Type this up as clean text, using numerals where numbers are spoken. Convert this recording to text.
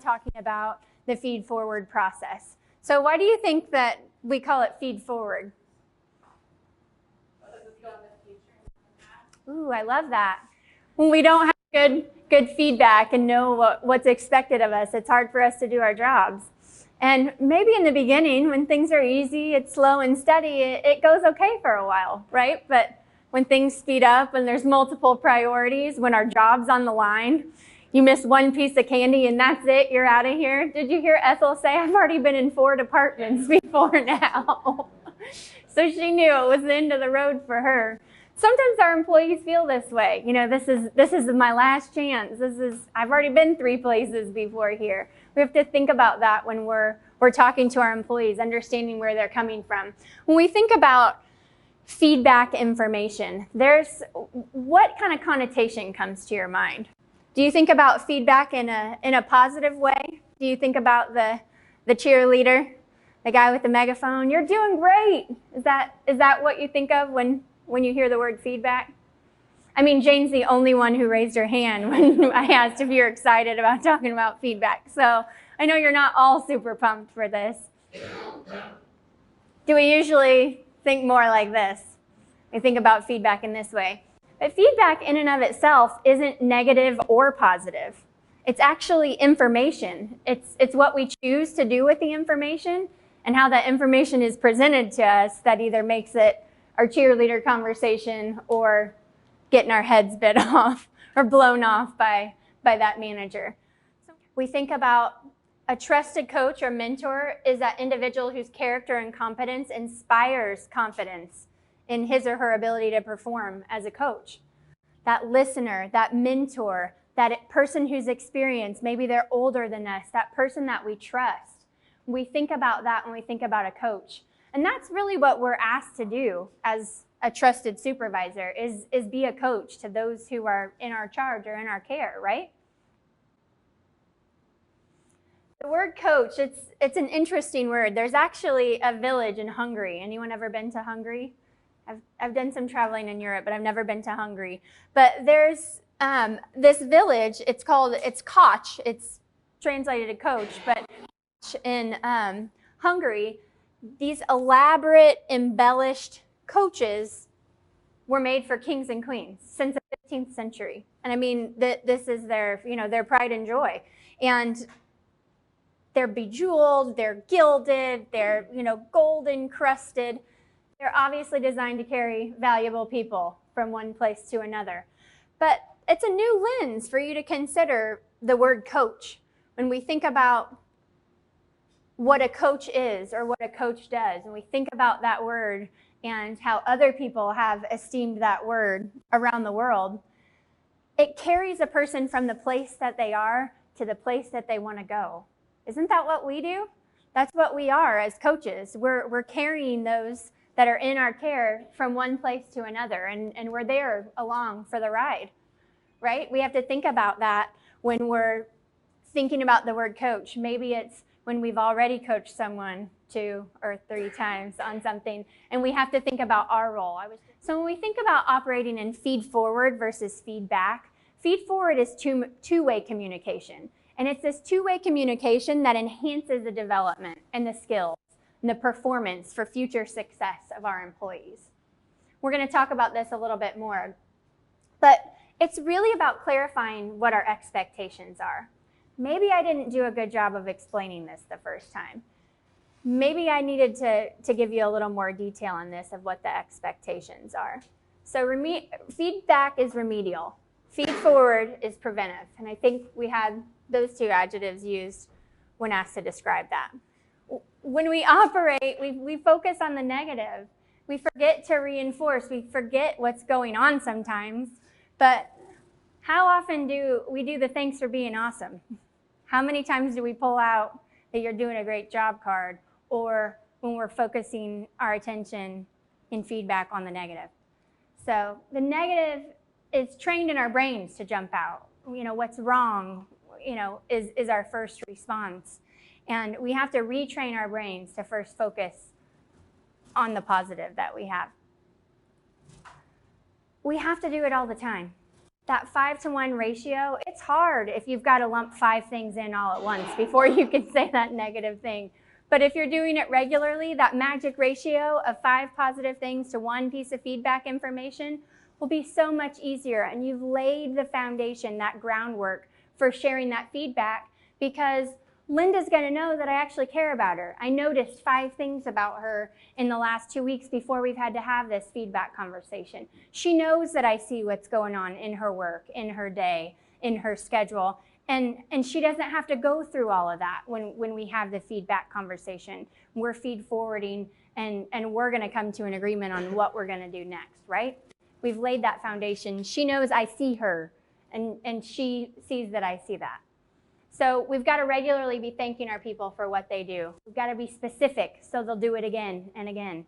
talking about the feed forward process. So why do you think that we call it feed forward? Ooh, I love that. When we don't have good feedback and know what's expected of us, it's hard for us to do our jobs. And maybe in the beginning, when things are easy, it's slow and steady, it goes okay for a while, right? But when things speed up, when there's multiple priorities, when our job's on the line, you miss one piece of candy and that's it, you're out of here. Did you hear Ethel say, I've already been in 4 departments before now? So she knew it was the end of the road for her. Sometimes our employees feel this way. You know, this is my last chance. I've already been 3 places before here. We have to think about that when we're talking to our employees, understanding where they're coming from. When we think about feedback information, what kind of connotation comes to your mind? Do you think about feedback in a positive way? Do you think about the cheerleader, the guy with the megaphone? You're doing great. Is that what you think of when you hear the word feedback? I mean, Jane's the only one who raised her hand when I asked if you're excited about talking about feedback. So I know you're not all super pumped for this. Do we usually think more like this? We think about feedback in this way. But feedback in and of itself isn't negative or positive. It's actually information. It's what we choose to do with the information and how that information is presented to us that either makes it our cheerleader conversation or getting our heads bit off or blown off by that manager. We think about a trusted coach or mentor is that individual whose character and competence inspires confidence in his or her ability to perform as a coach. That listener, that mentor, that person who's experienced, maybe they're older than us, that person that we trust. We think about that when we think about a coach. And that's really what we're asked to do as a trusted supervisor, is be a coach to those who are in our charge or in our care, right? The word coach, it's an interesting word. There's actually a village in Hungary. Anyone ever been to Hungary? I've done some traveling in Europe, but I've never been to Hungary. But there's this village, it's Koch. It's translated to coach, but in Hungary, these elaborate, embellished coaches were made for kings and queens since the 15th century. And I mean, this is their pride and joy. And they're bejeweled, they're gilded, they're, gold encrusted. They're obviously designed to carry valuable people from one place to another. But it's a new lens for you to consider the word coach. When we think about what a coach is or what a coach does, and we think about that word and how other people have esteemed that word around the world, it carries a person from the place that they are to the place that they want to go. Isn't that what we do? That's what we are as coaches. We're carrying those that are in our care from one place to another, and we're there along for the ride, right? We have to think about that when we're thinking about the word coach. Maybe it's when we've already coached someone 2 or 3 times on something, and we have to think about our role. So when we think about operating in feed forward versus feedback, feed forward is two-way communication. And it's this two-way communication that enhances the development and the skills and the performance for future success of our employees. We're going to talk about this a little bit more. But it's really about clarifying what our expectations are. Maybe I didn't do a good job of explaining this the first time. Maybe I needed to give you a little more detail on this of what the expectations are. So feedback is remedial. Feed forward is preventive. And I think we had those 2 adjectives used when asked to describe that. When we operate, we focus on the negative. We forget to reinforce. We forget what's going on sometimes. But how often do we do the thanks for being awesome? How many times do we pull out that you're doing a great job card, or when we're focusing our attention in feedback on the negative? So the negative is trained in our brains to jump out. What's wrong, is our first response. And we have to retrain our brains to first focus on the positive that we have. We have to do it all the time. That 5-to-1 ratio, it's hard if you've got to lump 5 things in all at once before you can say that negative thing. But if you're doing it regularly, that magic ratio of 5 positive things to 1 piece of feedback information will be so much easier. And you've laid the foundation, that groundwork for sharing that feedback, because Linda's going to know that I actually care about her. I noticed 5 things about her in the last 2 weeks before we've had to have this feedback conversation. She knows that I see what's going on in her work, in her day, in her schedule. And she doesn't have to go through all of that when we have the feedback conversation. We're feed forwarding, and we're going to come to an agreement on what we're going to do next, right? We've laid that foundation. She knows I see her, and she sees that I see that. So we've got to regularly be thanking our people for what they do. We've got to be specific so they'll do it again and again.